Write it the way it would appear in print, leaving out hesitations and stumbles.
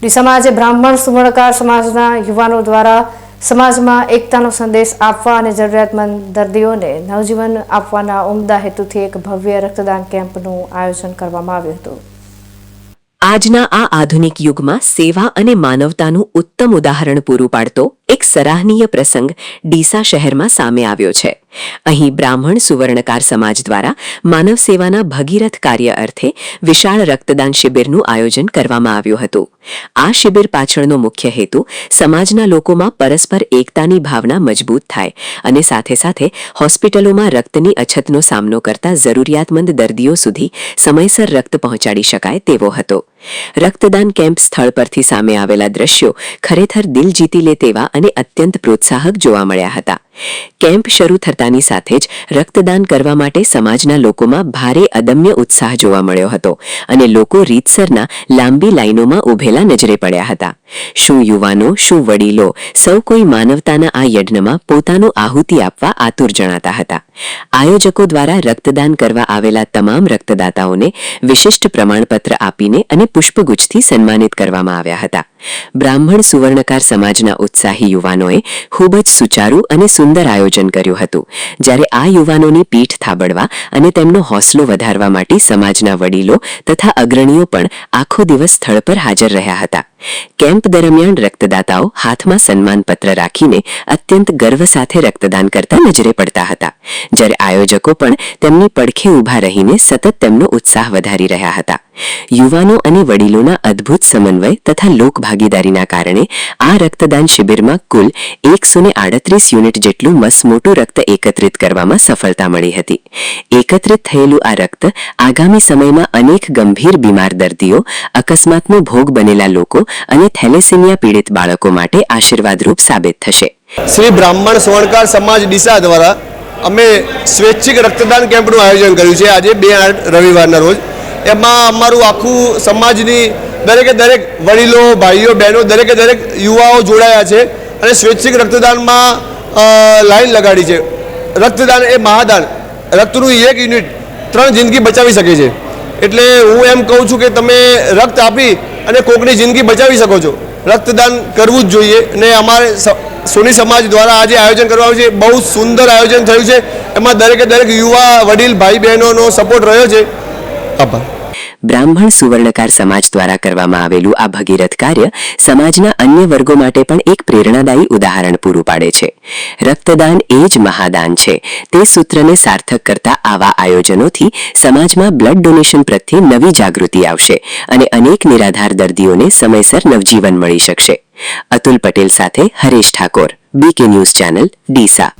ડીસામાં આજે બ્રાહ્મણ સુવર્ણકાર સમાજના યુવાનો દ્વારા સમાજમાં એકતાનો સંદેશ આપવા અને જરૂરિયાતમંદ દર્દીઓને નવજીવન આપવાના ઉમદા હેતુથી એક ભવ્ય રક્તદાન કેમ્પનું આયોજન કરવામાં આવ્યું હતું। આજના આ આધુનિક યુગમાં સેવા અને માનવતાનું ઉત્તમ ઉદાહરણ પૂરું પાડતો એક સરાહનીય પ્રસંગ ડીસા શહેરમાં સામે આવ્યો છે। અહીં બ્રાહ્મણ સુવર્ણકાર સમાજ દ્વારા માનવ સેવાના ભગીરથ કાર્ય અર્થે વિશાળ રક્તદાન શિબિરનું આયોજન કરવામાં આવ્યું હતું। આ શિબિર પાછળનો મુખ્ય હેતુ સમાજના લોકોમાં પરસ્પર એકતાની ભાવના મજબૂત થાય અને સાથે સાથે હોસ્પિટલોમાં રક્તની અછતનો સામનો કરતા જરૂરિયાતમંદ દર્દીઓ સુધી સમયસર રક્ત પહોંચાડી શકાય તેવો હતો। રક્તદાન કેમ્પ સ્થળ પરથી સામે આવેલા દ્રશ્યો ખરેખર દિલ જીતી લે તેવા અને અત્યંત પ્રોત્સાહક જોવા મળ્યા હતા। કેમ્પ શરૂ થતાની સાથે જ રક્તદાન કરવા માટે સમાજના લોકોમાં ભારે અદમ્ય ઉત્સાહ જોવા મળ્યો હતો અને લોકો રીતસરના લાંબી લાઈનોમાં ઉભેલા નજરે પડ્યા હતા। શું યુવાનો, શું વડીલો, સૌ કોઈ માનવતાના આ યજ્ઞમાં પોતાનું આહુતિ આપવા આતુર જણાતા હતા। આયોજકો દ્વારા રક્તદાન કરવા આવેલા તમામ રક્તદાતાઓને વિશિષ્ટ પ્રમાણપત્ર આપીને અને પુષ્પગુચ્છથી સન્માનિત કરવામાં આવ્યા હતા। બ્રાહ્મણ સુવર્ણકાર સમાજના ઉત્સાહી યુવાનોએ ખૂબ જ સુચારું અને સુંદર આયોજન કર્યું હતું, જ્યારે આ યુવાનોની પીઠ થાબડવા અને તેમનો હોંસલો વધારવા માટે સમાજના વડીલો તથા અગ્રણીઓ પણ આખો દિવસ સ્થળ પર હાજર રહ્યા હતા। કેમ્પ દરમિયાન રક્તદાતાઓ હાથમાં સન્માનપત્ર રાખીને અત્યંત ગર્વ સાથે રક્તદાન કરતા નજરે પડતા હતા, જ્યારે આયોજકો પણ તેમની પડખે ઊભા રહીને સતત તેમનો ઉત્સાહ વધારી રહ્યા હતા। યુવાનો અને વડીલોના અદ્ભુત સમન્વય તથા લોકભાગીદારીના કારણે આ રક્તદાન શિબિરમાં કુલ 138 યુનિટ જેટલું મસમોટું રક્ત એકત્રિત કરવામાં સફળતા મળી હતી। એકત્રિત થયેલું આ રક્ત આગામી સમયમાં અનેક ગંભીર બીમાર દર્દીઓ, અકસ્માતનો ભોગ બનેલા લોકો અને થેલેસેમિયા પીડિત બાળકો માટે આશીર્વાદરૂપ સાબિત થશે। શ્રી બ્રાહ્મણ સુવર્ણકાર સમાજ ડીસા દ્વારા અમે સ્વૈચ્છિક રક્તદાન કેમ્પનું આયોજન કર્યું છે આજે 2 રવિવારના રોજ। એમાં અમારું આખું સમાજની દરેકે દરેક વડીલો, ભાઈઓ, બહેનો, દરેકે દરેક યુવાઓ જોડાયા છે અને સ્વૈચ્છિક રક્તદાનમાં લાઈન લગાડી છે। રક્તદાન એ મહાદાન, રક્તનું એક યુનિટ 3 જિંદગી બચાવી શકે છે। એટલે હું એમ કહું છું કે તમે રક્ત આપી અને કોકની જિંદગી બચાવી શકો છો। રક્તદાન કરવું જ જોઈએ અને અમારે સોની સમાજ દ્વારા આજે આયોજન કરવામાં આવ્યું છે। બહુ સુંદર આયોજન થયું છે। એમાં દરેકે દરેક યુવા, વડીલ, ભાઈ બહેનોનો સપોર્ટ રહ્યો છે। આભાર। બ્રાહ્મણ સુવર્ણકાર સમાજ દ્વારા કરવામાં આવેલું આ ભગીરથ કાર્ય સમાજના અન્ય વર્ગો માટે પણ એક પ્રેરણાદાયી ઉદાહરણ પૂરું પાડે છે। રક્તદાન એ જ મહાદાન છે તે સૂત્રને સાર્થક કરતા આવા આયોજનોથી સમાજમાં બ્લડ ડોનેશન પ્રત્યે નવી જાગૃતિ આવશે અને અનેક નિરાધાર દર્દીઓને સમયસર નવજીવન મળી શકશે। અતુલ પટેલ સાથે Haresh Thakor, BK news channel, Deesa.